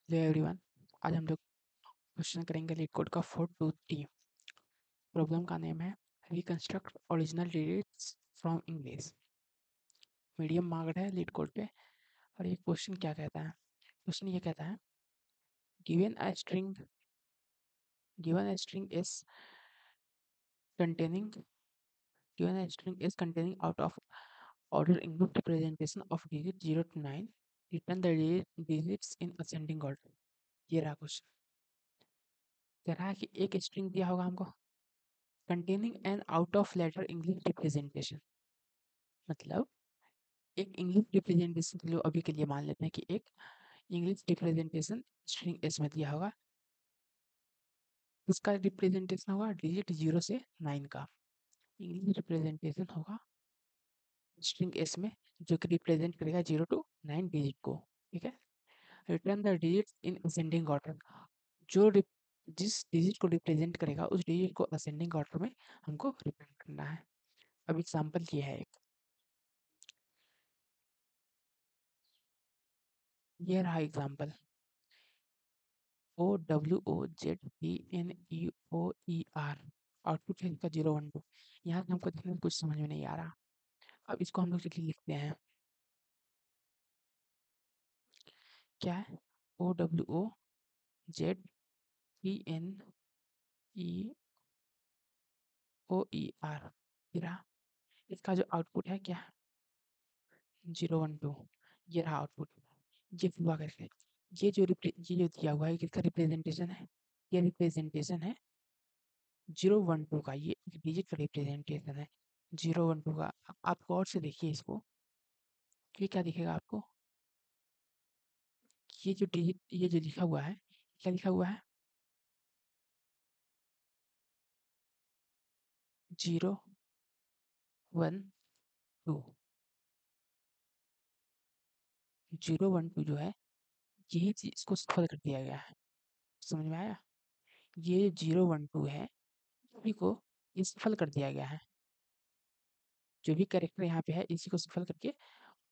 Hello everyone. आज हम लोग क्वेश्चन करेंगे लीड कोड का 423। प्रॉब्लम का नेम है reconstruct original digits from English. Medium marked है लीड कोड पे। और ये क्वेश्चन क्या कहता है? क्वेश्चन ये कहता है given a string is containing given a string is containing out of order English representation of digit 0 to 9, return the digits in ascending order। ये रहा क्वेश्चन। कह रहा है कि एक स्ट्रिंग दिया होगा हमको containing an out of letter English representation। मतलब एक इंग्लिश रिप्रेजेंटेशन के लिए अभी के लिए मान लेते हैं कि एक इंग्लिश रिप्रेजेंटेशन स्ट्रिंग एस में दिया होगा। इसका रिप्रेजेंटेशन होगा डिजिट 0 से 9 का। इंग्लिश रिप्रेजेंटेशन होगा स्ट्रिंग एस में जो कि रिप्रेजेंट करेगा 0 टू 9 डिजिट को। ठीक है। Return the digit in ascending order. जो जिस डिजिट को रिप्रेजेंट करेगा उस डिजिट को असेंडिंग ऑर्डर में हमको रिटर्न करना है। अब एग्जाम्पल ये है एक, ये रहा एग्जाम्पल OWOZENEOER। आउटपुट है इसका 012। यहाँ से हमको देखने में कुछ समझ में नहीं आ रहा। अब इसको हम लोग चलिए लिखते हैं। क्या है? OWOZENEOER। इसका जो आउटपुट है क्या? 012। ये रहा आउटपुट। ये हुआ कैसे? ये जो दिया हुआ है किसका रिप्रेजेंटेशन है? ये रिप्रेजेंटेशन है 012 का। ये एक डिजिट का रिप्रेजेंटेशन है 012 का। आप गौर से देखिए इसको। ये क्या दिखेगा आपको? ये जो डिजिट, ये जो लिखा हुआ है, क्या लिखा हुआ है? 012। 012 जो है, यही चीज इसको सफल कर दिया गया है। समझ में आया? ये 012 है, इसी को ये सफल कर दिया गया है। जो भी कैरेक्टर यहाँ पे है इसी को सफल करके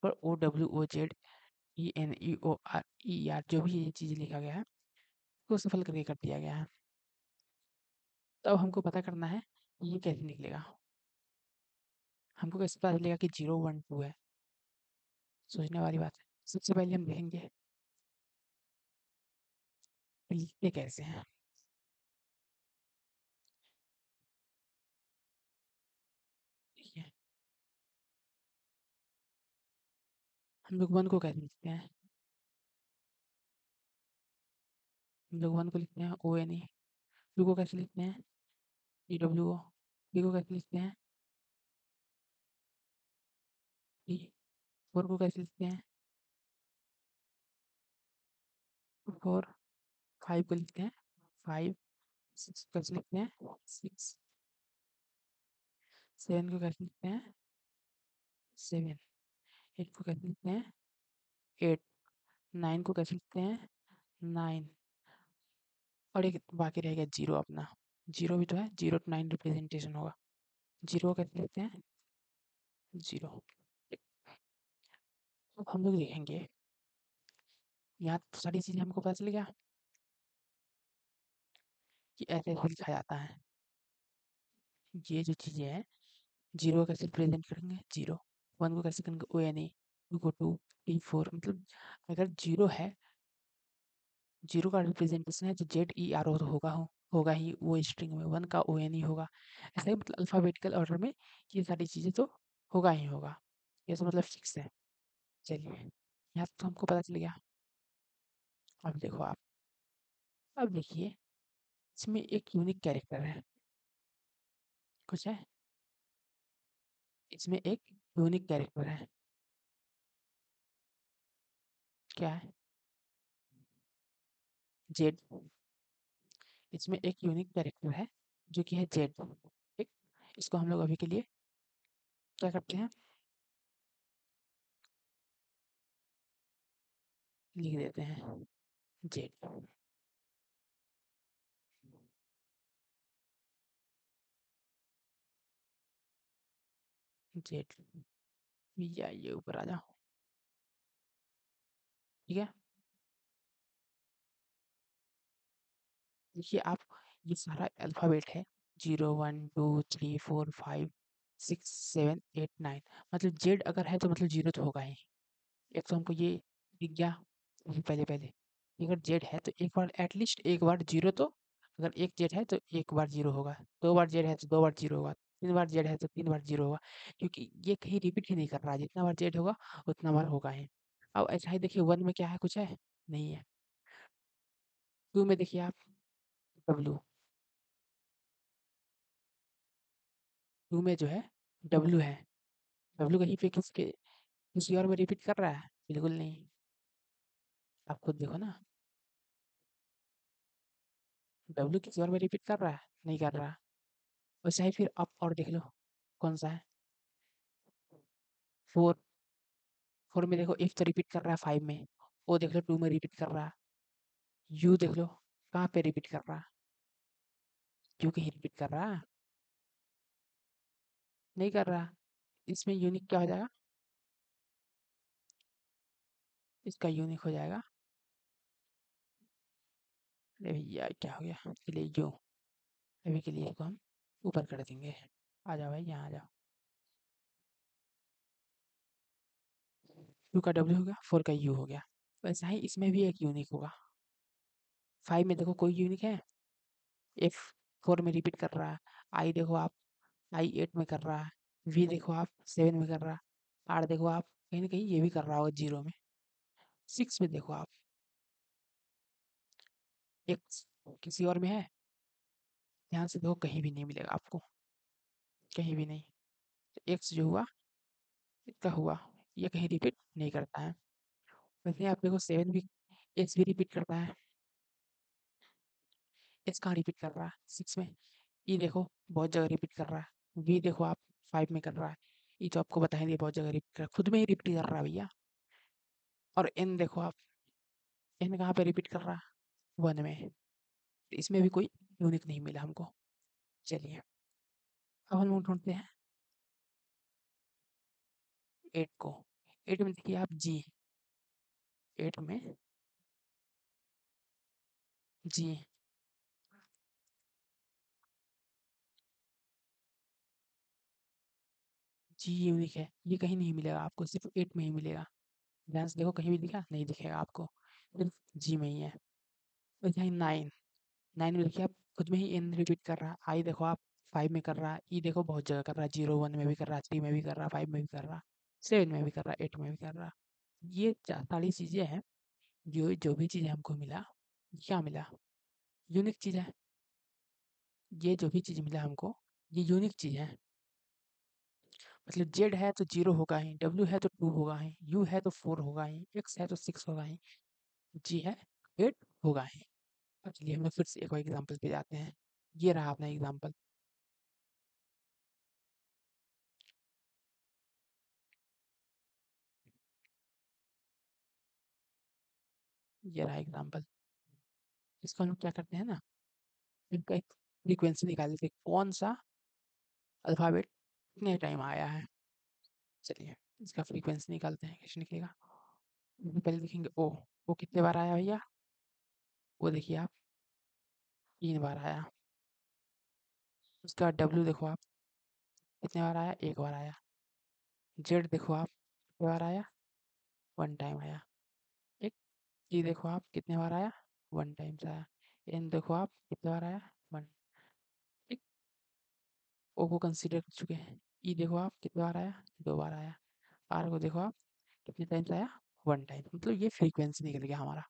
और OWOZENEORER जो भी ये चीज लिखा गया है उसको सफल करके कर दिया गया है। तो अब हमको पता करना है कि ये कैसे निकलेगा। हमको कैसे पता चलेगा कि 012 है? सोचने वाली बात है। सबसे पहले हम देखेंगे लिखते कैसे हैं। देखिए, हम लोग 1 को कैसे लिखते हैं? हम लोग 1 को लिखते हैं ONE। 2 को कैसे लिखते हैं? EWO। 3 को कैसे लिखते हैं? T। 4 को कैसे लिखते हैं? 4। 5 को लिखते हैं 5। 6 को कैसे लिखते हैं? 6। 7 को कैसे लिखते हैं? 7। 8 को कैसे लिखते हैं? 8। 9 को कैसे लिखते हैं? 9। और एक बाकी रह गया 0 अपना। 0 भी तो है, 0 to 9 रिप्रेजेंटेशन होगा। 0 को कैसे लिखते हैं? 0। अब हम लोग देखेंगे, यहाँ तो सारी चीज़ें हमको पता चल गया कि ऐसे ऐसे लिखा जाता है। ये जो चीज़ें हैं, 0 को कैसे रिप्रेजेंट करेंगे? 0। 1 को कैसे करेंगे? ONE। 2 को 2। 3 4। मतलब अगर 0 है, 0 का रिप्रेजेंटेशन है तो ZER होगा ही वो स्ट्रिंग में। 1 का ONE होगा। ऐसा ही मतलब अल्फ़ाबेटिकल ऑर्डर में ये सारी चीज़ें तो होगा ही होगा। ये तो मतलब फिक्स है। चलिए, यहाँ तो हमको पता चल गया। अब देखो आप, अब देखिए इसमें एक यूनिक कैरेक्टर है। कुछ है? इसमें एक यूनिक कैरेक्टर है। क्या है? जेड। इसमें एक यूनिक कैरेक्टर है जो कि है जेड। ठीक। इसको हम लोग अभी के लिए क्या करते हैं? लिख देते हैं जेड। जेड। ये आइए ऊपर आ जाओ। ठीक है। देखिए आप, ये सारा अल्फ़ाबेट है, 0, 1, 2, 3, 4, 5, 6, 7, 8, 9, मतलब ज़ेड अगर है तो मतलब 0 तो होगा ही। एक तो हमको ये दिख गया अभी पहले-पहले, कि अगर ज़ेड है तो एक बार एट लीस्ट एक बार 0 तो, अगर एक ज़ेड है तो एक बार 0 होगा, 2 बार ज़ेड है तो 2 बार 0 होगा, 3 बार ज़ेड है तो 3 बार 0 होगा, क्योंकि ये कहीं रिपीट ही नहीं कर रहा है, जितना बार ज़ेड होगा उतना बार होगा ही। अब ऐसा ही देखिए 1 में क्या है, कुछ है? नहीं है। 2 में देखिए आप, डब्लू, 2 में जो है डब्लू है, डब्लू कहीं पे किसी और में रिपीट कर रहा है? बिल्कुल नहीं। आप खुद देखो ना, डब्लू किसी और में रिपीट कर रहा है? नहीं कर रहा। वैसा ही फिर आप और देख लो, कौन सा है? 4, 4 में देखो इफ तो रिपीट कर रहा है 5 में, ओ देख लो 2 में रिपीट कर रहा है, यू देख लो कहाँ पे रिपीट कर रहा है? यू कहीं रिपीट कर रहा है? नहीं कर रहा। इसमें यूनिक क्या हो जाएगा? इसका यूनिक हो जाएगा, अरे भैया क्या हो गया? चलिए यू, अभी के लिए इसको हम ऊपर कर देंगे। आ जाओ भाई, यहाँ आ जाओ। यू का डब्ल्यू हो गया, 4 का यू हो गया। वैसा ही इसमें भी एक यूनिक होगा। 5 में देखो कोई यूनिक है? एफ 4 में रिपीट कर रहा है। आई देखो आप, आई 8 में कर रहा है। वी देखो आप 7 में कर रहा है। आर देखो आप, कहीं ना कहीं ये भी कर रहा होगा 0 में। 6 में देखो आप, एक्स किसी और में है? ध्यान से देखो, कहीं भी नहीं मिलेगा आपको, कहीं भी नहीं। तो एक्स जो हुआ, इतना हुआ, ये कहीं रिपीट नहीं करता है। वैसे आप देखो 7 भी, एक्स भी रिपीट करता है। एक्स कहाँ रिपीट कर रहा है? 6 में। ई देखो बहुत जगह रिपीट कर रहा है। वी देखो आप 5 में कर रहा है। ई तो आपको बता ही दिया बहुत जगह रिपीट कर रहा है, खुद में ही रिपीट कर रहा है भैया। और एन देखो आप, एन कहाँ पे रिपीट कर रहा है? 1 में। तो इसमें भी कोई यूनिक नहीं मिला हमको। चलिए अब हम लोग ढूंढते हैं 8 को। 8 में देखिए आप जी, 8 में जी, जी यूनिक है, ये कहीं नहीं मिलेगा आपको, सिर्फ 8 में ही मिलेगा। ध्यान से देखो, कहीं भी दिखा? नहीं दिखेगा आपको, सिर्फ जी में ही है। और यहाँ 9, 9 में देखिए आप, खुद में ही एन रिपीट कर रहा है। आई देखो आप 5 में कर रहा है। ई देखो बहुत जगह कर रहा है, 0, 1 में भी कर रहा है, 3 में भी कर रहा है, 5 में भी कर रहा है, 7 में भी कर रहा है, 8 में भी कर रहा है। ये सारी चीज़ें हैं, जो जो भी चीज़ें हमको मिला, क्या मिला? यूनिक चीज़ है। ये जो भी चीज़ मिला हमको, ये यूनिक चीज़ है। मतलब जेड है तो 0 होगा ही, डब्ल्यू है तो 2 होगा ही, यू है तो 4 होगा ही, एक्स है तो 6 होगा ही, जी है 8 होगा ही। अब चलिए हम लोग फिर से एक और एग्जाम्पल पे जाते हैं। ये रहा अपना एग्जाम्पल। ये रहा एग्जाम्पल। इसको हम लोग क्या करते हैं ना, इनका एक फ्रीक्वेंसी निकाल लेते हैं, कौन सा अल्फाबेट कितने टाइम आया है। चलिए इसका फ्रीक्वेंसी निकालते हैं, कैसे निकलेगा। पहले देखेंगे ओ कितने बार आया भैया? वो देखिए आप 3 बार आया। उसका डब्ल्यू देखो आप, कितने बार आया? 1 बार आया। जेड देखो आप, कितने बार आया? 1 टाइम आया। एक ई देखो आप, कितने बार आया? 1 टाइम्स आया। एन देखो आप, कितने बार आया? 1। ठीक, ओ को कंसीडर कर चुके हैं। ई देखो आप, कितने बार आया? 2 बार आया। आर को देखो आप, कितने टाइम्स आया? 1 टाइम। मतलब ये फ्रीक्वेंसी निकल गया हमारा।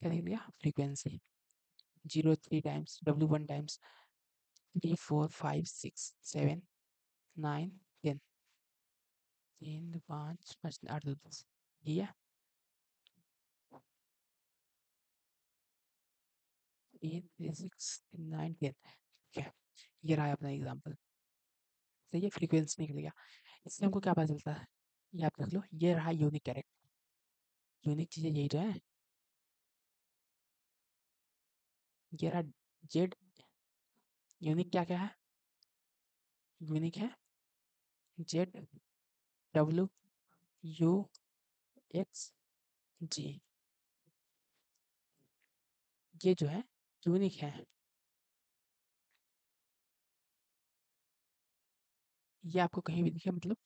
क्या निकल गया? फ्रीक्वेंसी। 0 3 टाइम्स, डब्ल्यू 1 टाइम्स, 3 4 5 6 7 9 10, 3 5 5 8 2 10, ठीक है। 8 3 6 9 10, ठीक है। ये रहा अपना एग्जाम्पल। तो ये फ्रीक्वेंसी निकल गया। इससे हमको क्या पता चलता है? ये आप देख लो, ये रहा यूनिक कैरेक्टर। यूनिक चीज़ें यही तो है। ये रहा जेड, यूनिक क्या क्या है? यूनिक है जेड, डब्ल्यू, यू, एक्स, जी, ये जो है यूनिक है। ये आपको कहीं भी दिखे मतलब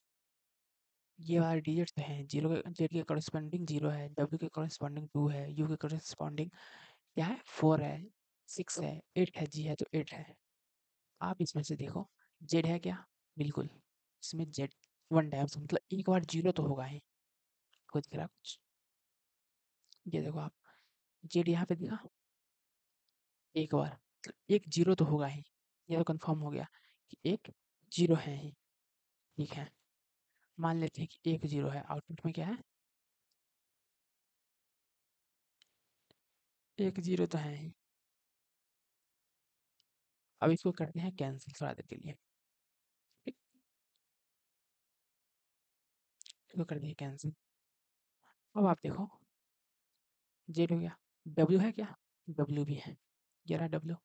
ये वाले डिजिट तो हैं, जीरो के जेड के कॉरेस्पॉन्डिंग जीरो है, डब्ल्यू के कॉरेस्पॉन्डिंग टू है, यू के कॉरेस्पॉन्डिंग क्या है फोर है, सिक्स है, एट है, जी है तो एट है। आप इसमें से देखो जेड है क्या, बिल्कुल इसमें जेड वन टाइम्स मतलब एक बार जीरो तो होगा ही, कोई दिख रहा है कुछ, ये देखो आप जेड यहाँ पे दिखा एक बार मतलब एक जीरो तो होगा ही, ये तो कंफर्म हो गया कि एक जीरो है ही। ठीक है, मान लेते हैं कि एक जीरो है, आउटपुट में क्या है, एक जीरो तो है ही। अब इसको करते हैं कैंसिल थोड़ा देर के लिए, ठीक, इसको कर दिए कैंसिल। अब आप देखो जेड हो गया, डब्ल्यू है क्या, डब्ल्यू भी है, ये रहा डब्ल्यू,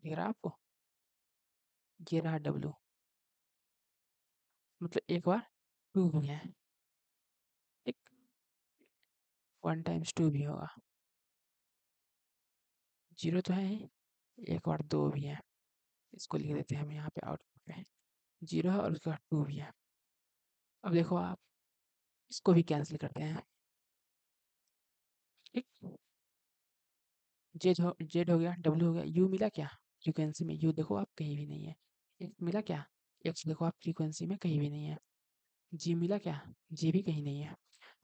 दिख रहा है आपको, ये रहा डब्ल्यू, मतलब एक बार टू भी है, एक वन टाइम्स टू भी होगा, जीरो तो है ही, एक बार दो भी है, इसको लिख देते हैं हम यहाँ पे आउटपुट पे, जीरो है और उसके बाद टू भी है। अब देखो आप इसको भी कैंसिल करते हैं, ठीक, जेड हो गया, डब्ल्यू हो गया, यू मिला क्या फ्रीक्वेंसी में, यू देखो आप कहीं भी नहीं है, एक्स मिला क्या, एक्स देखो आप फ्रीक्वेंसी में कहीं भी नहीं है, जी मिला क्या, जी भी कहीं नहीं है,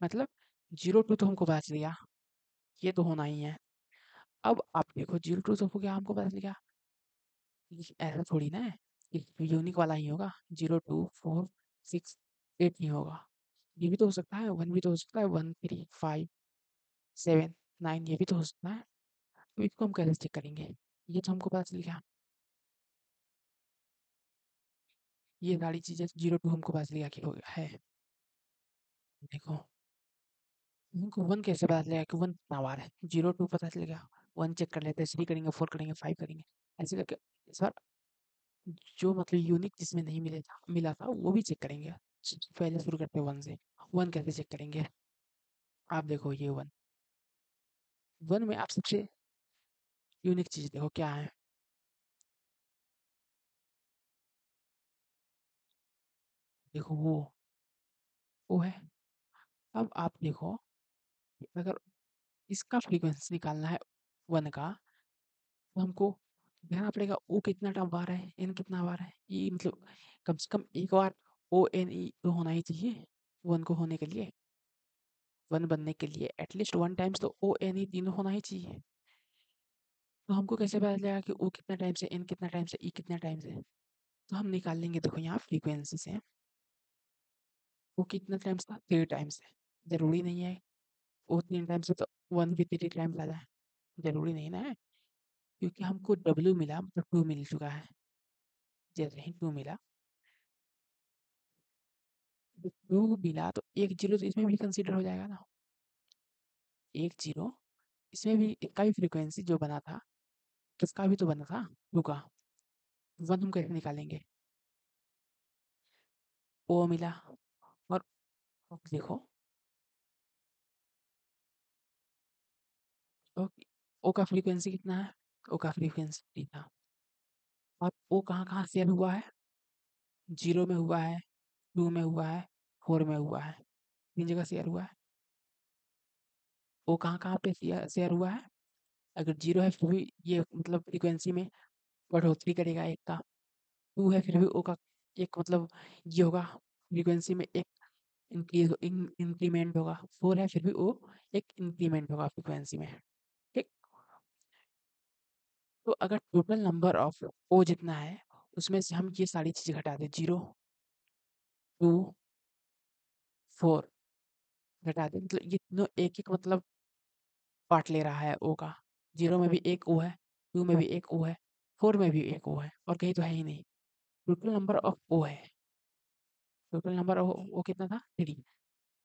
मतलब जीरो टू तो हमको पता चल गया, ये तो होना ही है। अब आप देखो जीरो टू तो हो गया हमको पता चल गया, ऐसा थोड़ी ना है कि यूनिक वाला ही होगा, zero two four six eight नहीं होगा, ये भी तो हो सकता है, वन भी तो हो सकता है, one three five seven nine ये भी तो हो सकता है, तो इसको हम कैसे चेक करेंगे, ये तो हमको पता चल गया, ये सारी चीजें जीरो टू हमको पता चल गया कि हो गया है। देखो हमको वन कैसे पता चलेगा कि वन कितना बार है, जीरो टू पता चलेगा, वन चेक कर लेते हैं, थ्री करेंगे, फोर करेंगे, फाइव करेंगे, ऐसे करके सर जो मतलब यूनिक जिसमें नहीं मिला था वो भी चेक करेंगे। पहले शुरू करते हैं वन से, वन कैसे चेक करेंगे, आप देखो ये वन, वन में आप सबसे यूनिक चीज देखो क्या है, देखो वो है। अब आप देखो अगर इसका फ्रीक्वेंसी निकालना है वन का, तो हमको देखना पड़ेगा ओ कितना टाइम बार है, एन कितना बार है, ये मतलब कम से कम एक बार ओ एन ई तो होना ही चाहिए वन को होने के लिए, वन बनने के लिए एटलीस्ट वन टाइम्स तो ओ एन ई तीनों होना ही चाहिए। तो हमको कैसे पता चलेगा कि ओ कितना टाइम्स है, एन कितना टाइम्स है, ई कितना टाइम्स है, तो हम निकाल लेंगे, देखो यहाँ फ्रीक्वेंसी से ओ कितना टाइम्स था, थ्री टाइम्स है, जरूरी नहीं है ओ तीन टाइम्स है तो वन भी थ्री टाइम्स आ जाए, जरूरी नहीं ना है, क्योंकि हमको डब्ल्यू मिला मतलब टू मिल चुका है, जैसे ही टू मिला, तो टू मिला तो एक जीरो तो इसमें भी कंसीडर हो जाएगा ना, एक जीरो इसमें भी, इसका भी फ्रीक्वेंसी जो बना था किसका भी तो बना था, टू का, वन हम कैसे निकालेंगे, ओ मिला, और देखो ओ, ओ का फ्रीक्वेंसी कितना है, ओ का फ्रीक्वेंसी थ्री था, और ओ कहाँ कहाँ शेयर हुआ है, जीरो में हुआ है, टू में हुआ है, फोर में हुआ है, तीन जगह शेयर हुआ है, ओ कहाँ कहाँ पे शेयर हुआ है, अगर जीरो है फिर भी ये मतलब फ्रीक्वेंसी में बढ़ोतरी करेगा एक का, टू है फिर भी ओ का एक मतलब ये होगा फ्रीक्वेंसी में एक इंक्रीज इंक्रीमेंट होगा, फोर है फिर भी ओ एक इंक्रीमेंट होगा फ्रीक्वेंसी में, ठीक। तो अगर टोटल नंबर ऑफ ओ जितना है उसमें से हम ये सारी चीजें घटा दें, जीरो टू फोर घटा दें, मतलब ये तीनों एक एक मतलब पार्ट ले रहा है ओ का, जीरो में भी एक ओ है, टू में भी एक ओ है, फोर में भी एक ओ है, और कहीं तो है ही नहीं, टोटल नंबर ऑफ ओ है, टोटल नंबर ऑफ ओ कितना था थ्री,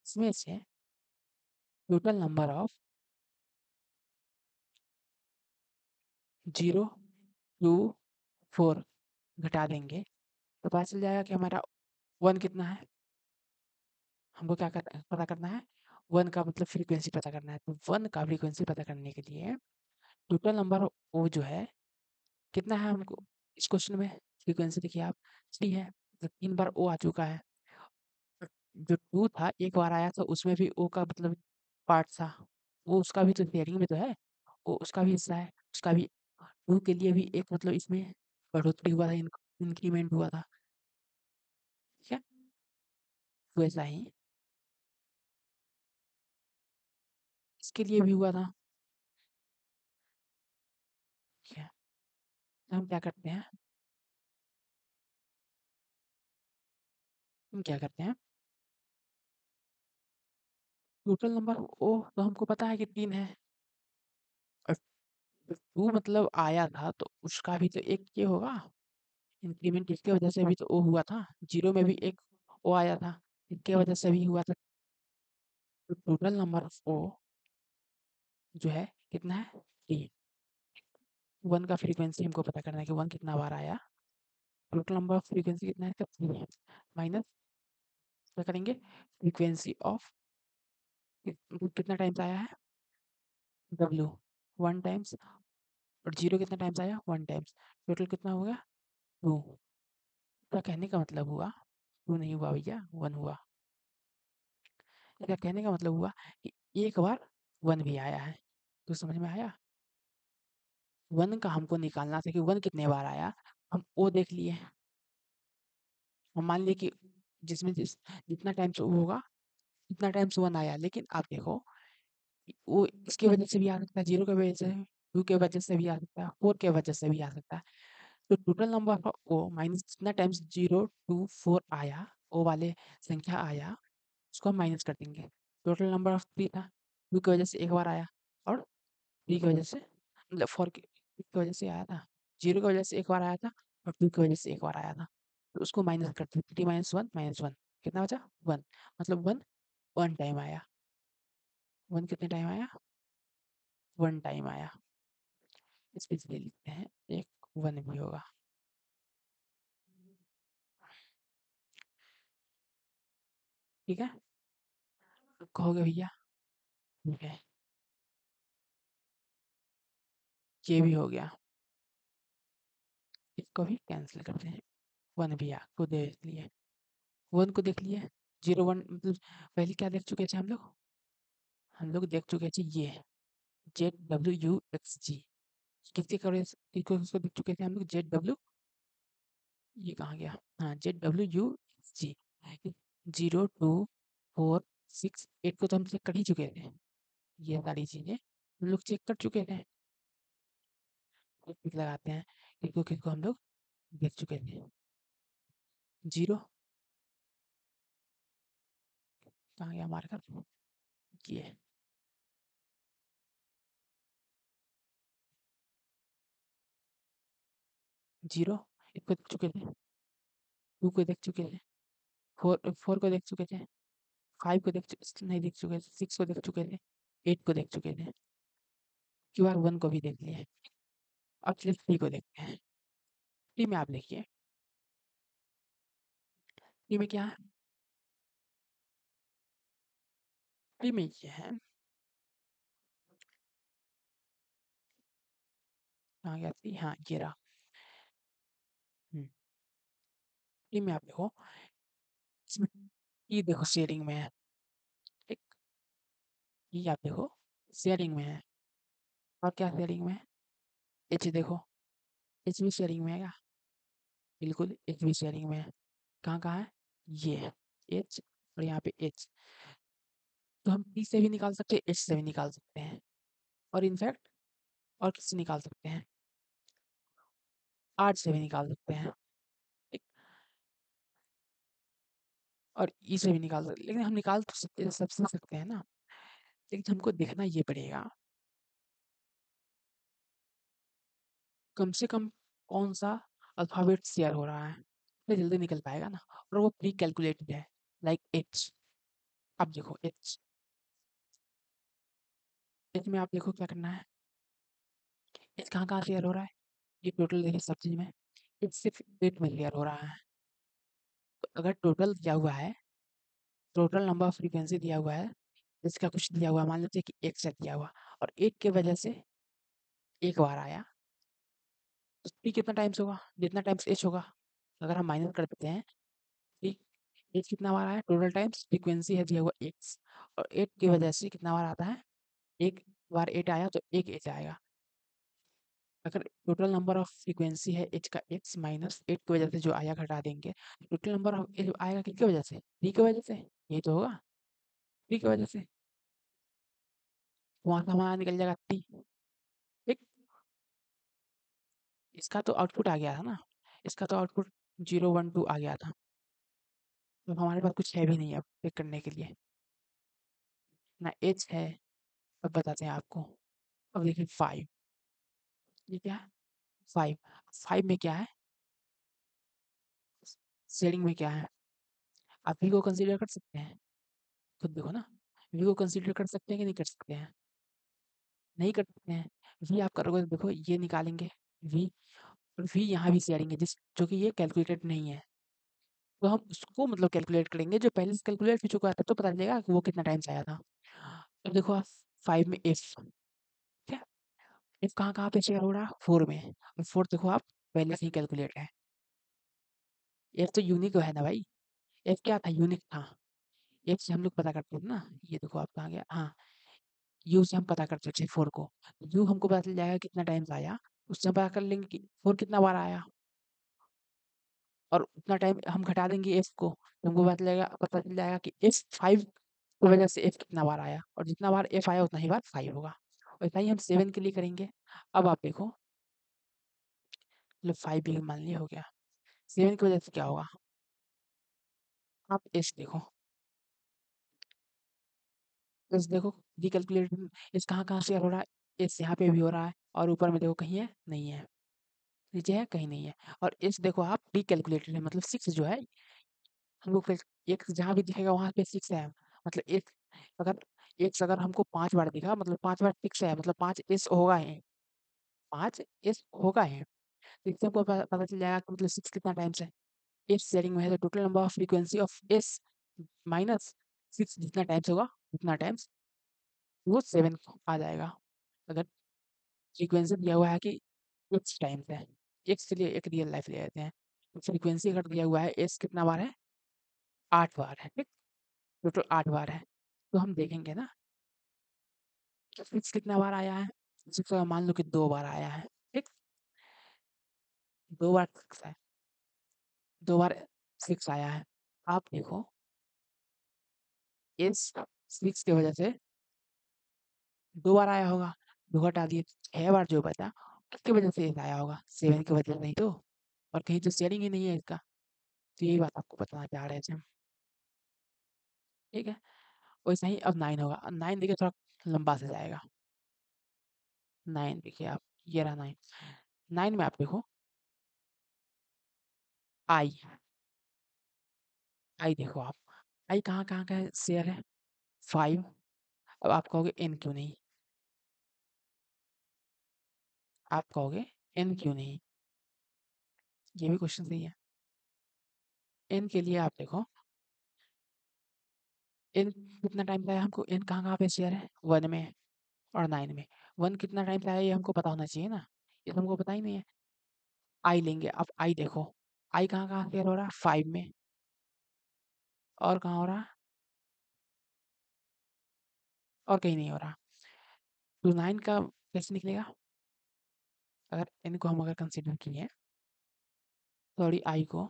इसमें से total number of zero two four घटा देंगे तो पता चल जाएगा कि हमारा वन कितना है, हमको क्या पता करना है, वन का मतलब फ्रीक्वेंसी पता करना है, तो वन का फ्रीक्वेंसी पता करने के लिए टोटल नंबर ओ जो है कितना है हमको, इस क्वेश्चन में फ्रीक्वेंसी देखिए आप थ्री है, तो 3 बार ओ आ चुका है। जो 2 था एक बार आया था उसमें भी ओ का मतलब पार्ट था। वो उसका भी तो शेयरिंग में तो है। वो उसका भी हिस्सा है। उसका भी 2 के लिए भी एक मतलब इसमें बढ़ोतरी हुआ था, इंक्रीमेंट हुआ था। ठीक है? वैसा ही इसके लिए भी हुआ था। ठीक है? तो हम क्या करते हैं, टोटल नंबर ओ तो हमको पता है कि 3 है। और 2 मतलब आया था तो उसका भी तो एक ये होगा, इंक्रीमेंट इसके वजह से भी तो ओ हुआ था। 0 में भी एक ओ आया था, इसके वजह से भी हुआ था। तो टोटल नंबर ऑफ ओ जो है कितना है? 3। 1 का फ्रीक्वेंसी हमको पता करना है कि 1 कितना बार आया। टोटल नंबर ऑफ फ्रीक्वेंसी कितना है इसका? 3 है। माइनस क्या करेंगे? फ्रीक्वेंसी ऑफ कितना टाइम्स आया है? W 1 times. और 0 कितना टाइम्स आया? 1 टाइम्स। टोटल कितना हो गया? 2। इसका कहने का मतलब हुआ 2 नहीं हुआ भैया, 1 हुआ। इसका कहने का मतलब हुआ कि एक बार 1 भी आया है। तो समझ में आया? 1 का हमको निकालना था कि 1 कितने बार आया। हम ओ देख लिए। हम मान लिए कि जितना टाइम्स ओ होगा उतना टाइम्स 1 आया। लेकिन आप देखो वो इसकी वजह से भी आ सकता है, 0 की वजह से, 2 की वजह से भी आ सकता है, 4 की वजह से भी आ सकता है। तो total number of O minus जितना टाइम्स 0 2 4 आया, ओ वाले संख्या आया, उसको हम माइनस कर देंगे। टोटल नंबर ऑफ 3 था, 2 की वजह से एक बार आया और 3 की वजह से मतलब 4 की वजह से आया था। 0 की वजह से एक बार आया था और 2 की वजह से एक बार आया था। तो उसको माइनस करते 3 माइनस 1 कितना बचा? 1। मतलब 1 1 टाइम आया। 1 कितने टाइम आया? 1 टाइम आया। इस पे इसलिए लिखते हैं एक 1 भी होगा। ठीक है? कहोगे भैया? ठीक है, ये भी हो गया। इसको भी कैंसिल करते हैं। 1 भी आपको देख लिए। 1 को देख लिए। 0 1 मतलब पहले क्या देख चुके थे हम लोग? हम लोग देख चुके थे ये ZWUXG। किसके कवरेज किसको देख चुके थे हम लोग? ZW, ये कहाँ गया? हाँ, ZWUXG। 0 2 4 6 8 को तो हम चेक कर ही चुके थे। ये सारी चीजें हम लोग चेक कर चुके थे। टिक लगाते हैं, किसको किसको हम लोग देख चुके थे। 0 कहाँ गया मार्कर? ये 0 इसको देख चुके थे, 2 को देख चुके थे, 4 को देख चुके थे, 5 को नहीं देख चुके थे, 6 को देख चुके थे, 8 को देख चुके थे। QR 1 को भी देख लिए। अब चलिए 3 को देखते हैं। 3 में आप देखिए, 3 में क्या है? 3 में ये है, कहाँ गया 3? हाँ, ये रहा। 3 में आप देखो, इसमें ये देखो शेयरिंग में है। एक ये आप देखो शेयरिंग में है। और क्या शेयरिंग में है? H देखो, H भी शेयरिंग में है क्या? बिल्कुल, H भी शेयरिंग में है। कहाँ-कहाँ है? ये है H और यहाँ पे H। तो हम P से भी निकाल सकते हैं, H से भी निकाल सकते हैं और इनफैक्ट और किससे निकाल सकते हैं? R से भी निकाल सकते हैं, ठीक? और E से भी निकाल सकते हैं। लेकिन हम निकाल तो सबसे सकते हैं ना, लेकिन हमको देखना ये पड़ेगा कम से कम कौन-सा अल्फ़ाबेट शेयर हो रहा है, इतनी जल्दी निकल पाएगा ना। और वो प्री कैलकुलेटेड है, लाइक H। अब देखो H, H में आप देखो क्या करना है। H कहाँ-कहाँ शेयर हो रहा है? ये टोटल देखिए सब चीज़ में, H सिर्फ़ 8 में शेयर हो रहा है। तो अगर टोटल दिया हुआ है, टोटल नंबर ऑफ फ्रीक्वेंसी दिया हुआ है, इसका कुछ दिया हुआ है, मान लीजिए कि 1 सेट दिया हुआ और 1 की वजह से 1 बार आया, तो T कितना टाइम्स होगा? जितना टाइम्स H होगा। अगर हम माइनस कर देते हैं एच कितना बार आया टोटल टाइम्स फ्रीक्वेंसी है दिया हुआ एक्स, और 8 की वजह से कितना बार आता है, एक बार 8 आया तो एक एच आएगा। अगर टोटल नंबर ऑफ फ्रीक्वेंसी है एच का एक्स माइनस 8 की वजह से जो आया घटा देंगे, टोटल नंबर ऑफ एच आएगा किसकी वजह से, डी की वजह से, ये तो होगा डी की वजह से, वहाँ से हमारा निकल जाएगा टी। ठीक, इसका तो आउटपुट आ गया था ना, इसका तो आउटपुट 0 1 2 आ गया था, तो हमारे पास कुछ है भी नहीं अब चेक करने के लिए, ना एच है। अब बताते हैं आपको। अब देखिए 5, ये क्या है 5, 5 में क्या है, शेडिंग में क्या है, आप वी को कंसीडर कर सकते हैं, खुद देखो ना, वी को कंसीडर कर सकते हैं कि नहीं कर सकते हैं, नहीं कर सकते हैं। वी आप करोगे तो देखो ये निकालेंगे वी, और वी यहाँ भी शेयरिंग है जिस जो कि ये कैलकुलेटेड नहीं है, तो हम उसको मतलब कैलकुलेट करेंगे जो पहले से कैलकुलेट हो चुका था, तो पता चलेगा कि वो कितना टाइम्स आया था। अब देखो आप 5 में एफ, ठीक है, एफ कहाँ कहाँ पे शेयर हो रहा है 4 में, और 4 देखो आप पहले से ही कैलकुलेट है, एफ तो यूनिक है ना भाई, एफ क्या था यूनिक था, एफ से हम लोग पता करते थे ना, ये देखो आप कहाँ गया, हाँ यू से हम पता कर सकते हैं 4 को, यू हमको पता चल जाएगा कितना टाइम्स आया, उससे हम पता कर लेंगे कि 4 कितना बार आया, और उतना टाइम हम घटा देंगे एफ को, तो हमको पता चल जाएगा कि एफ 5 की वजह से एफ कितना बार आया, और जितना बार एफ आया उतना ही बार 5 होगा। वैसा ही हम 7 के लिए करेंगे। अब आप देखो, मतलब 5 भी मान लिया हो गया, 7 की वजह से क्या होगा, आप एस देखो, एस देखो रिकैलकुलेट, एस कहाँ-कहाँ शेयर हो रहा है, एस यहाँ पे भी हो रहा है, और ऊपर में देखो कहीं है, नहीं है, नीचे है, कहीं नहीं है, और एस देखो आप रिकैलकुलेटेड है, मतलब 6 जो है, हमको फिर एक जहाँ भी दिखेगा वहाँ पे 6 है, मतलब एक अगर एक्स अगर हमको 5 बार दिखा मतलब 5 बार 6 है, मतलब 5 एस होगा ही, 5 एस होगा ही, तो इससे हमको पता चल जाएगा कि मतलब 6 कितना टाइम्स है, एस शेयरिंग में है तो total number of frequency of S minus 6 जितना टाइम्स होगा उतना टाइम्स वो 7 आ जाएगा। अगर फ्रीक्वेंसी दिया हुआ है कि एक्स टाइम्स है, एक्स के लिए एक रियल लाइफ ले लेते हैं, तो फ्रीक्वेंसी अगर दिया हुआ है एस कितना बार है, 8 बार है, ठीक, टोटल 8 बार है, तो हम देखेंगे ना, तो 6 कितना बार आया है, 6 मान लो कि 2 बार आया है, ठीक, 2 बार 6 है, 2 बार 6 आया है। आप देखो इस 6 की वजह से 2 बार आया होगा, 2 घटा दिए 6 बार जो बचा, किसकी वजह से ये आया होगा, 7 की वजह से नहीं तो, और कहीं तो शेयरिंग ही नहीं है इसका, तो यही बात आपको बताना चाह रहे थे हम, ठीक है। वैसा ही अब 9 होगा, 9 देखिए थोड़ा लंबा से जाएगा, 9 देखिए आप, ये रहा 9, 9 में आप देखो आई, आई देखो आप, आई कहाँ-कहाँ का शेयर है, 5, अब आप कहोगे n क्यों नहीं? आप कहोगे n क्यों नहीं? ये भी क्वेश्चन सही है। n के लिए आप देखो, n कितना टाइम का है हमको, n कहाँ-कहाँ पे शेयर है? 1 में और 9 में। 1 कितना टाइम का है ये हमको पता होना चाहिए ना, ये तो हमको पता ही नहीं है। i लेंगे, अब i देखो, i कहाँ-कहाँ शेयर हो रहा है? 5 में, और कहाँ हो रहा है? और कहीं नहीं हो रहा। तो 9 का कैसे निकलेगा? अगर n को हम अगर कंसीडर किए, सॉरी i को,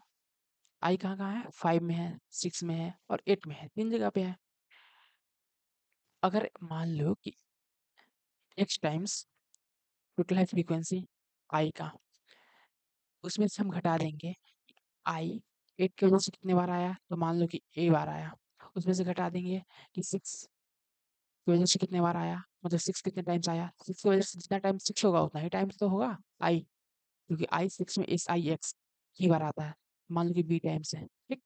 i कहाँ-कहाँ है? 5 में है, 6 में है और 8 में है, 3 जगह पे है। अगर मान लो कि x टाइम्स टोटल है फ्रीक्वेंसी i का, उसमें से हम घटा देंगे i, 8 की वजह से कितने बार आया, तो मान लो कि a बार आया, उसमें से घटा देंगे कि 6 की वजह से कितने बार आया, मतलब 6 कितने टाइम्स आया, 6 की वजह से जितना टाइम 6 होगा उतना ही टाइम्स तो होगा i, क्योंकि i 6 में इस i x ही बार आता है, मान लो कि b टाइम्स है, ठीक,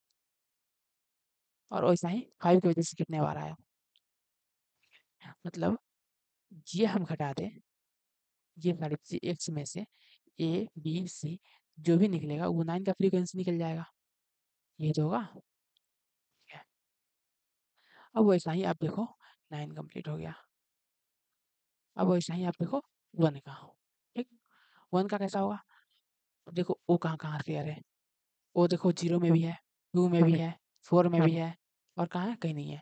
और वैसा ही 5 की वजह से कितने बार आया, मतलब ये हम घटा दें, ये सारी चीज़ें x में से a b c जो भी निकलेगा वो 9 का फ्रीक्वेंसी निकल जाएगा, ये तो होगा। अब वैसा ही आप देखो 9 कंप्लीट हो गया, अब वैसा ही आप देखो 1 का, ठीक, 1 का कैसा होगा, देखो ओ कहाँ-कहाँ शेयर है, ओ देखो 0 में भी है, 2 में भी है, 4 में भी है और कहाँ है? कहीं नहीं है।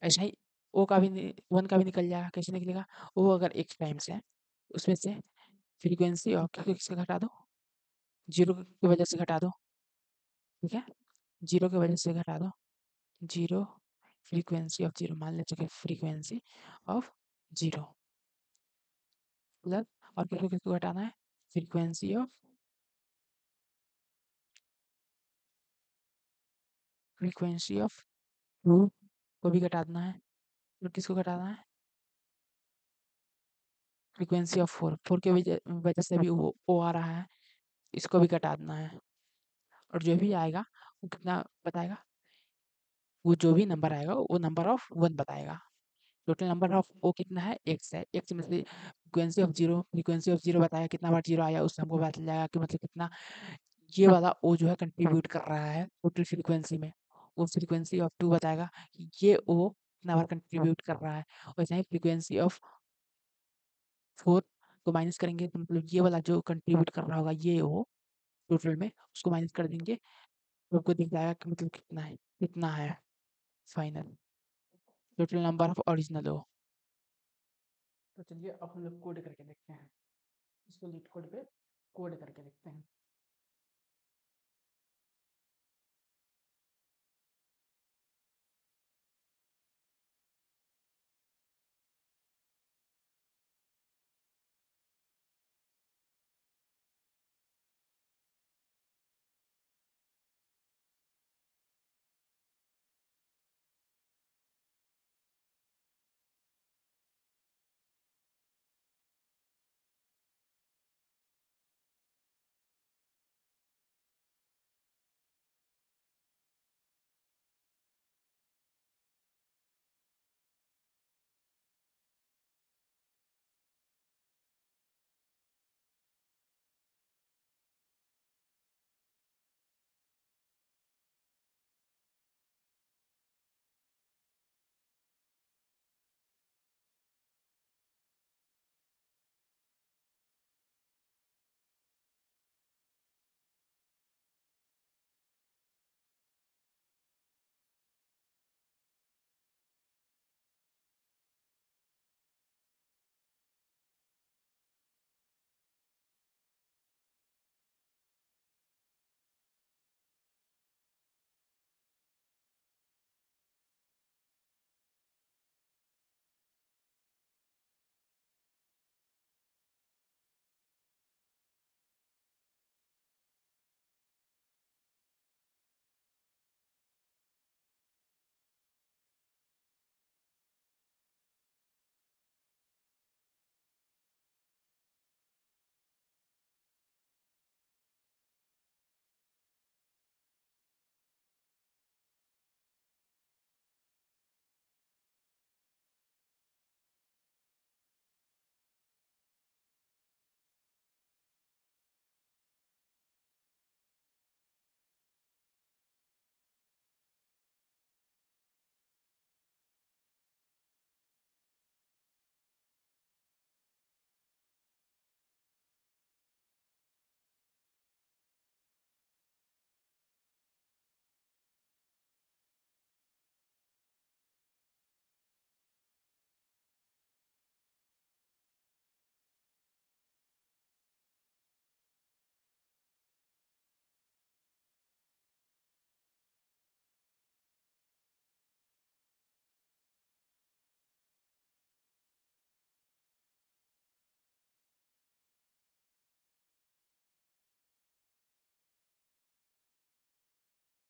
ऐसा ही ओ का भी 1 का भी निकल जाएगा, कैसे निकलेगा? ओ अगर x टाइम्स है, उसमें से फ्रीक्वेंसी ऑफ किससे घटा दो? 0 की वजह से घटा दो, ठीक है? 0 की वजह से घटा दो, 0 फ्रीक्वेंसी ऑफ 0 मान लेते हैं, फ्रीक्वेंसी ऑफ 0 प्लस और किसको घटाना है? फ्रीक्वेंसी ऑफ फ्रीक्वेंसी ऑफ 2 को भी घटा देना है, और किसको घटाना है? फ्रीक्वेंसी ऑफ 4, 4 की वजह से भी वो ओ आ रहा है, इसको भी घटा देना है, और जो भी आएगा वो कितना बताएगा? वो जो भी नंबर आएगा वो नंबर ऑफ 1 बताएगा। टोटल नंबर ऑफ ओ कितना है? x है, x में से फ्रीक्वेंसी ऑफ 0 बताया, कितना बार 0 आया उससे हमको पता चल जाएगा कि मतलब कितना ये वाला ओ जो है कंट्रीब्यूट कर रहा है टोटल फ्रीक्वेंसी में। वो फ्रीक्वेंसी ऑफ 2 बताएगा कि ये ओ कितना बार कंट्रीब्यूट कर रहा है। वैसे ही फ्रीक्वेंसी ऑफ 4 को माइनस करेंगे तो मतलब ये वाला जो कंट्रीब्यूट कर रहा होगा ये ओ टोटल में, उसको माइनस कर देंगे तो आपको दिख जाएगा कि मतलब कितना है final total number of original O. तो चलिए अब हम लोग कोड करके देखते हैं, इसको लीड कोड पे कोड करके देखते हैं।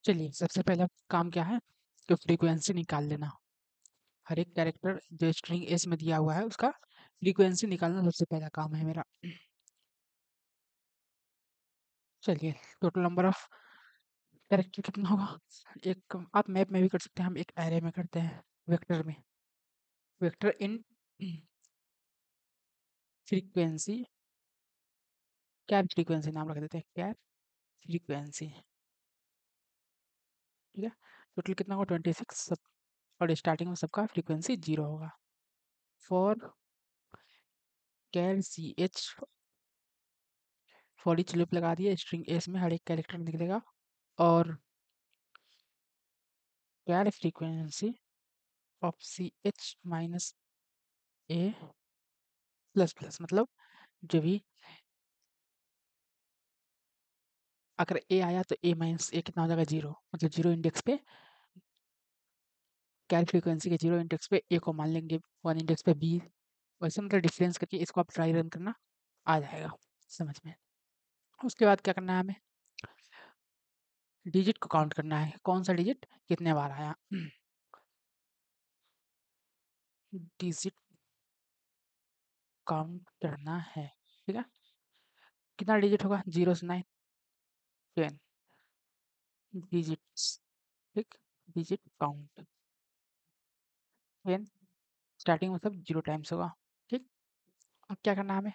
चलिए सबसे पहला काम क्या है कि फ्रीक्वेंसी निकाल लेना। हर एक कैरेक्टर जो स्ट्रिंग एस में दिया हुआ है उसका फ्रीक्वेंसी निकालना सबसे पहला काम है मेरा। चलिए टोटल नंबर ऑफ कैरेक्टर कितना होगा? एक आप मैप में भी कर सकते हैं, हम एक एरे में करते हैं, वेक्टर में। Vector int frequency, char frequency नाम रख देते हैं, कैर फ्रीक्वेंसी, ठीक है? टोटल कितना होगा? 26 सब, और स्टार्टिंग में सबका फ्रीक्वेंसी 0 होगा। For char C H, for each loop लगा दिए, स्ट्रिंग एस में हर एक कैरेक्टर निकलेगा, और carry frequency of C H minus A plus plus, मतलब जो भी अगर ए आया तो ए माइनस ए कितना हो जाएगा, 0, मतलब 0 इंडेक्स पे कैरी फ्रीक्वेंसी के 0 इंडेक्स पे ए को मान लेंगे, 1 इंडेक्स पे बी, वैसे मतलब डिफरेंस करके इसको आप ट्राई रन करना, आ जाएगा समझ में। उसके बाद क्या करना है हमें, डिजिट को काउंट करना है, कौन सा डिजिट कितने बार आया। डिजिट काउंट करना है, ठीक है। कितना डिजिट होगा, 0 से 9, 10 डिजिट्स, ठीक। डिजिट काउंट 10, स्टार्टिंग मतलब 0 टाइम्स होगा, ठीक। अब क्या करना है हमें,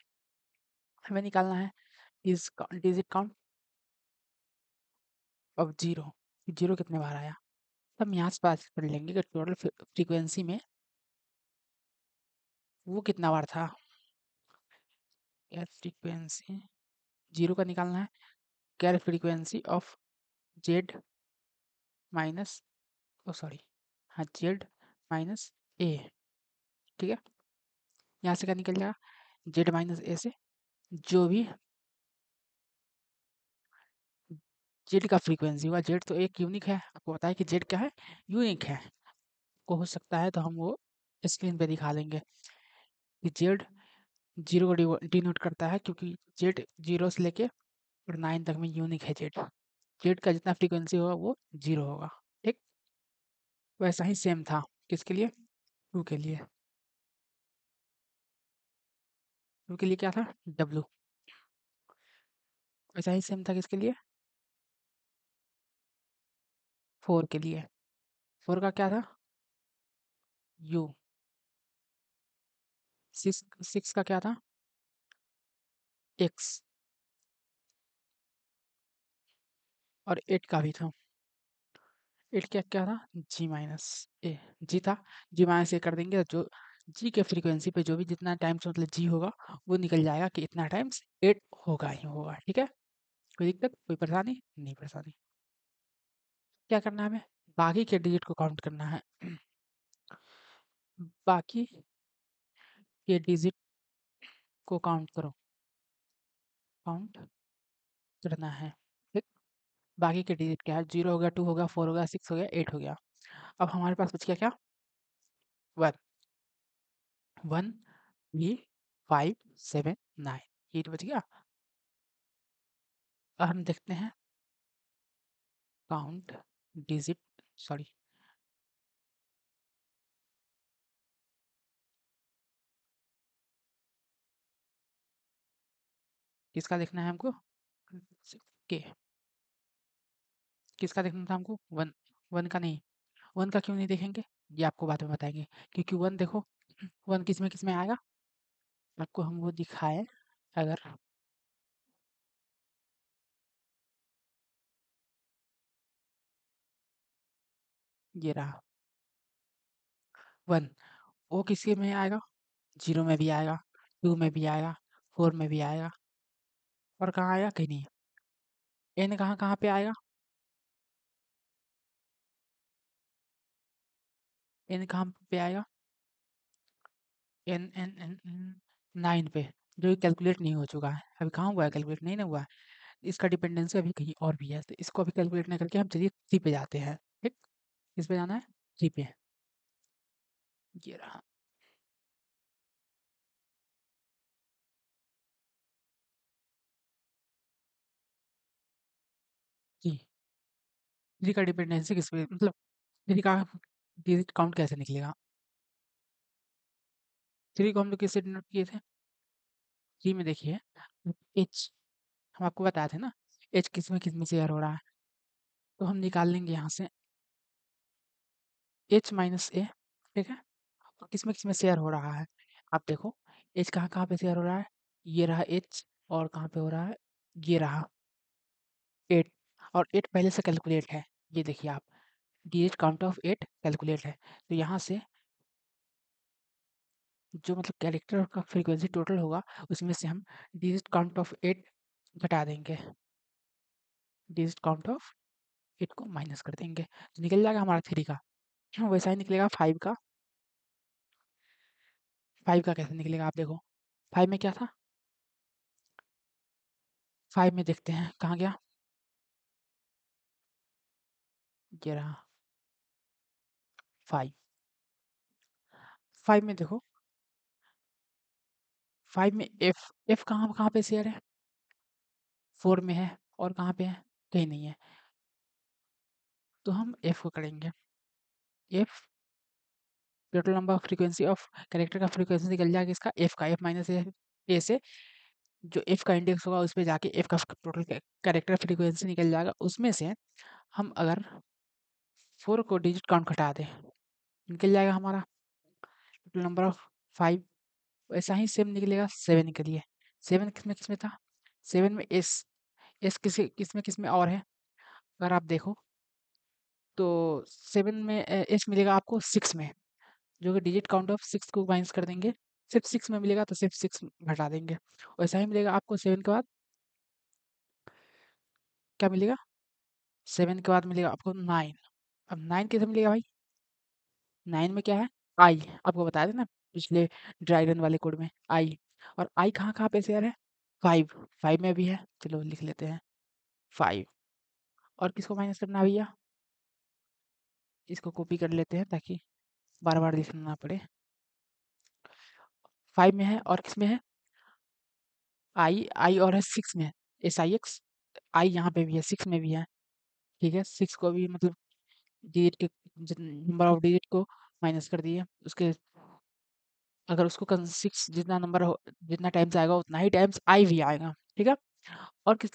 हमें निकालना है इस डिजिट काउंट ऑफ 0, 0 कितने बार आया। तो हम यहाँ से बात कर लेंगे कि टोटल फ्रीक्वेंसी में वो कितना बार था। कैर फ्रीक्वेंसी 0 का निकालना है, char frequency of Z minus, oh sorry, हाँ जेड माइनस ए, ठीक है। यहाँ से क्या निकल जाएगा, जेड माइनस ए से जो भी जेड का फ्रीक्वेंसी हुआ, जेड तो एक यूनिक है, आपको पता है कि जेड क्या है, यूनिक है। को हो सकता है तो हम वो स्क्रीन पे दिखा देंगे कि जेड 0 को डिनोट करता है, क्योंकि जेड 0 से लेके और 9 तक में यूनिक है जेड। जेड का जितना फ्रीक्वेंसी होगा वो 0 होगा, ठीक। वैसा ही सेम था किसके लिए, टू के लिए। टू के लिए क्या था, डब्लू। वैसा ही सेम था किसके लिए, 4 के लिए। 4 का क्या था, यू। 6 का क्या था, एक्स। और 8 का भी था, 8 क्या क्या था, जी माइनस ए। जी था, जी माइनस ए कर देंगे तो जो जी के फ्रीक्वेंसी पे जो भी जितना टाइम्स मतलब जी होगा वो निकल जाएगा कि इतना टाइम्स 8 होगा ही होगा, ठीक है। कोई दिक्कत, कोई परेशानी नहीं, परेशानी। क्या करना है हमें, बाकी के डिजिट को काउंट करना है। बाकी के डिजिट को काउंट करो, काउंट करना है, ठीक। बाकी के डिजिट क्या है, 0 हो गया, 2 हो गया, 4 हो गया, 6 हो गया, 8 हो गया। अब हमारे पास बच गया क्या, 1, 1, 3, 5, 7, 9, 8 बच गया। अब हम देखते हैं काउंट डिजिट, सॉरी, किसका देखना है हमको, के, किसका देखना था हमको, 1, 1 का नहीं। 1 का क्यों नहीं देखेंगे, ये आपको बाद में बताएंगे, क्योंकि 1 देखो, 1 किस में आएगा, आपको हम वो दिखाए अगर, ये रहा 1, वो किसके में आएगा, 0 में भी आएगा, 2 में भी आएगा, 4 में भी आएगा, और कहाँ आएगा, कहीं नहीं। n कहाँ कहाँ पे आएगा, n कहाँ पे आएगा, n 9 पे, जो कैलकुलेट नहीं हो चुका है अभी, कहाँ हुआ है कैलकुलेट, नहीं ना हुआ है। इसका डिपेंडेंसी अभी कहीं और भी है, तो इसको अभी कैलकुलेट नहीं करके हम चलिए 3 पे जाते हैं, ठीक। किस पे जाना है, 3 पे, ये रहा जी। 3 का डिपेंडेंसी किस पे, मतलब 3 का डिजिट काउंट कैसे निकलेगा, 3 को हम लोग किससे डिनोट किए थे, 3 में देखिए एच, हम आपको बताए थे ना, एच किस में शेयर हो रहा है, तो हम निकाल लेंगे यहाँ से एच माइनस ए, ठीक है। और किस में शेयर हो रहा है, आप देखो एच कहाँ कहाँ पे शेयर हो रहा है, ये रहा एच, और कहाँ पे हो रहा है, ये रहा 8, और 8 पहले से कैलकुलेट है, ये देखिए आप, डिजिट काउंट ऑफ 8 कैलकुलेट है, तो यहाँ से जो मतलब कैरेक्टर का फ्रीक्वेंसी टोटल होगा उसमें से हम डिजिट काउंट ऑफ 8 घटा देंगे, डिजिट काउंट ऑफ 8 को माइनस कर देंगे तो निकल जाएगा हमारा 3 का। वैसा ही निकलेगा 5 का। 5 का कैसे निकलेगा आप देखो। 5 में क्या था, 5 में देखते हैं कहाँ गया, ये रहा 5। 5 में देखो, 5 में एफ कहाँ कहाँ पे शेयर है, 4 में है, और कहाँ पे है, कहीं नहीं है। तो हम एफ को करेंगे, F total number of frequency of character का फ्रीक्वेंसी निकल जाएगा इसका, एफ का, एफ माइनस ए से जो एफ का इंडेक्स होगा उस पे जाके एफ का टोटल कैरेक्टर फ्रीक्वेंसी निकल जाएगा। उसमें से हम अगर 4 को डिजिट काउंट घटा दें निकल जाएगा हमारा टोटल नंबर ऑफ 5। वैसा ही सेम निकलेगा 7 के लिए। 7 किस में था, 7 में एस किस में और है, अगर आप देखो तो 7 में एस मिलेगा आपको 6 में, जो कि डिजिट काउंट ऑफ 6 को माइनस कर देंगे, सिर्फ 6 में मिलेगा तो सिर्फ 6 घटा देंगे। वैसा ही मिलेगा आपको 7 के बाद क्या मिलेगा, 7 के बाद मिलेगा आपको 9। अब 9 कैसे मिलेगा भाई, 9 में क्या है, आई, आपको बताया था ना पिछले ड्राई रन वाले कोड में आई, और आई कहाँ कहाँ पे शेयर है, 5, 5 में भी है, चलो लिख लेते हैं 5। और किसको माइनस करना है भैया, इसको कॉपी कर लेते हैं ताकि बार बार लिखना ना पड़े। 5 में है और किस में है, आई, आई और है 6 में, एस आई एक्स, आई यहाँ पे भी है 6 में भी है। ठीक है, 6 को भी मतलब डिजिट के नंबर ऑफ डिजिट को माइनस कर दिए उसके, अगर उसको 6 जितना नंबर हो, जितना टाइम्स आएगा उतना ही टाइम्स आई भी आएगा। ठीक है, और किस,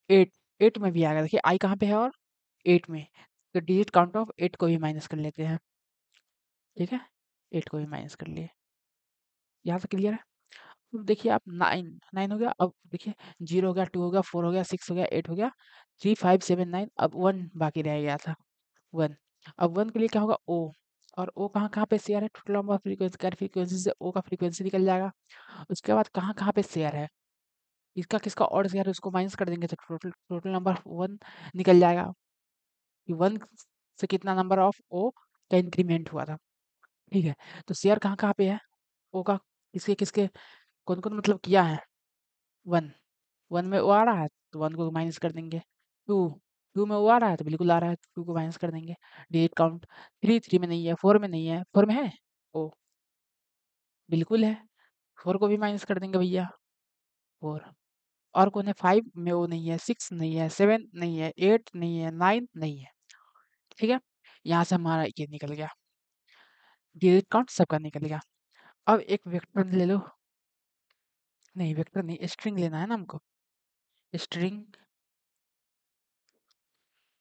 8, 8 में भी आएगा, देखिए आई कहाँ पे है, और 8 में, तो डिजिट काउंट ऑफ 8 को भी माइनस कर लेते हैं। ठीक है, 8 को भी माइनस कर लिए, यहाँ से क्लियर है। अब देखिए आप 9, 9 हो गया, अब देखिए 0 हो गया, 2 हो गया, 4 हो गया, 6 हो गया, 8 हो गया, 3, 5, 7, 9, अब 1 बाकी रह गया था, 1। अब 1 के लिए क्या होगा, ओ, और ओ कहाँ कहाँ पे शेयर है, टोटल नंबर ऑफ फ्रीक्वेंसी, कर फ्रीक्वेंसी से ओ का फ्रीक्वेंसी निकल जाएगा। उसके बाद कहाँ कहाँ पे शेयर है, इसका किसका और शेयर है उसको माइनस कर देंगे तो टोटल टोटल नंबर 1 निकल जाएगा कि 1 से कितना नंबर ऑफ ओ का इंक्रीमेंट हुआ था। ठीक है, तो शेयर कहाँ कहाँ पे है ओ का, किसके किसके, कौन कौन मतलब किया है, 1, 1 में ओ आ रहा है तो 1 को माइनस कर देंगे, 2, 2 में ओ आ रहा है तो बिल्कुल आ रहा है, 2 को माइनस कर देंगे। डिजिट काउंट 3, 3 में नहीं है, 4 में नहीं है, 4 में है ओ, बिल्कुल है, 4 को भी माइनस कर देंगे भैया, 4। और कौन है, 5 में ओ नहीं है, 6 नहीं है, 7 नहीं है, 8 नहीं है, 9 नहीं है। ठीक है, यहाँ से हमारा ये निकल गया, डिजिट काउंट सबका निकल गया। अब एक वेक्टर ले लो, नहीं वेक्टर नहीं, स्ट्रिंग लेना है ना हमको, स्ट्रिंग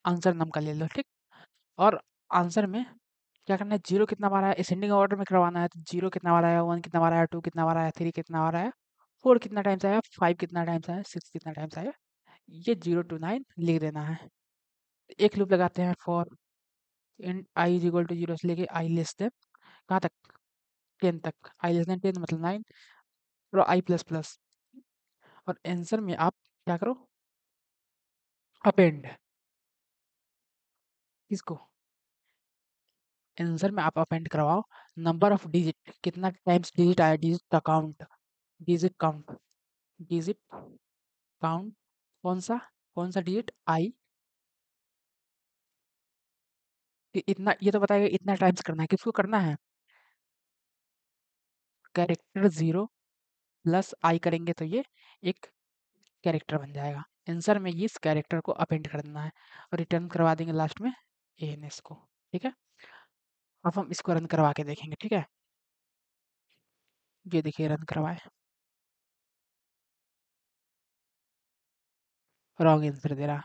आंसर नाम का ले लो। ठीक, और आंसर में क्या करना है, 0 कितना बार आया, असेंडिंग ऑर्डर में करवाना है, तो 0 कितना बार आया, 1 कितना बार आया, 2 कितना बार आया, 3 कितना बार आया, 4 कितना टाइम्स आया, 5 कितना टाइम्स आया, 6 कितना टाइम्स आया, ये 0 to 9 लिख देना है। एक लूप लगाते हैं for int I is equal to 0 से लेके आई लेस देन कहाँ तक, 10 तक, आई लेस देन 10 मतलब 9, और आई प्लस प्लस, और आंसर में आप क्या करो, अपेंड, किसको, आंसर में आप अपेंड करवाओ नंबर ऑफ डिजिट, कितना टाइम्स डिजिट आया, डिजिट का count, digit count, digit count, कौन सा डिजिट आई, इतना, ये तो बताएगा इतना टाइम्स करना है, किसको करना है, कैरेक्टर 0 प्लस आई करेंगे तो ये एक कैरेक्टर बन जाएगा। आंसर में इस कैरेक्टर को अपेंड कर देना है और रिटर्न करवा देंगे लास्ट में एएनएस को। ठीक है, अब हम इसको रन करवा के देखेंगे। ठीक है, ये देखिए रन करवाए, रॉन्ग आंसर दे रहा,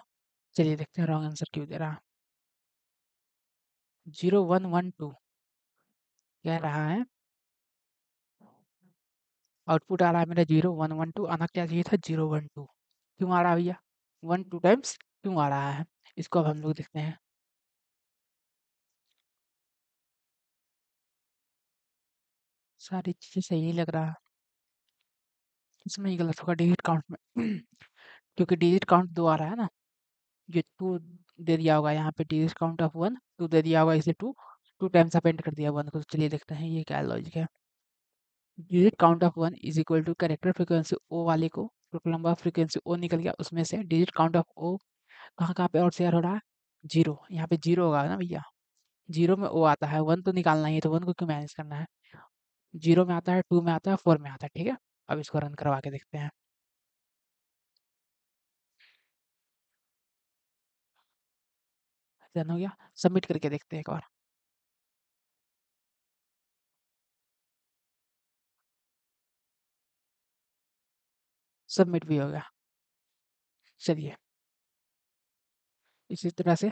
चलिए देखते हैं रॉन्ग आंसर क्यों दे रहा। 0112 कह रहा है, आउटपुट आ रहा है मेरा 0112, आना क्या चाहिए था 012, क्यों आ रहा है भैया, 1 2 टाइम्स क्यों आ रहा है, इसको अब हम लोग देखते हैं। सारी चीजें सही लग रहा है, इसमें ही गलत होगा डिजिट काउंट में क्योंकि डिजिट काउंट 2 आ रहा है ना, ये 2 दे दिया होगा यहाँ पे डिजिट काउंट ऑफ 1 2 दे दिया होगा, इसे 2 टाइम्स अपेंड कर दिया 1 को। तो चलिए देखते हैं ये क्या लॉजिक है। Digit count of 1 is equal to character frequency O वाले को, total number of frequency O निकल गया, उसमें से डिजिट काउंट ऑफ ओ कहाँ कहाँ पे और शेयर हो रहा है, जीरो। यहाँ पे जीरो होगा ना भैया, जीरो में ओ आता है, वन तो निकालना ही है, तो वन को क्यों मैनेज करना है। जीरो में आता है, टू में आता है, फोर में आता है, ठीक है। अब इसको रन करवा के देखते हैं। रन हो गया, सबमिट करके देखते हैं एक बार। सबमिट भी हो गया। चलिए, इसी तरह से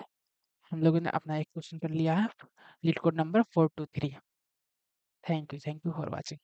हम लोगों ने अपना एक क्वेश्चन कर लिया है, leet code number 423। Thank you for watching.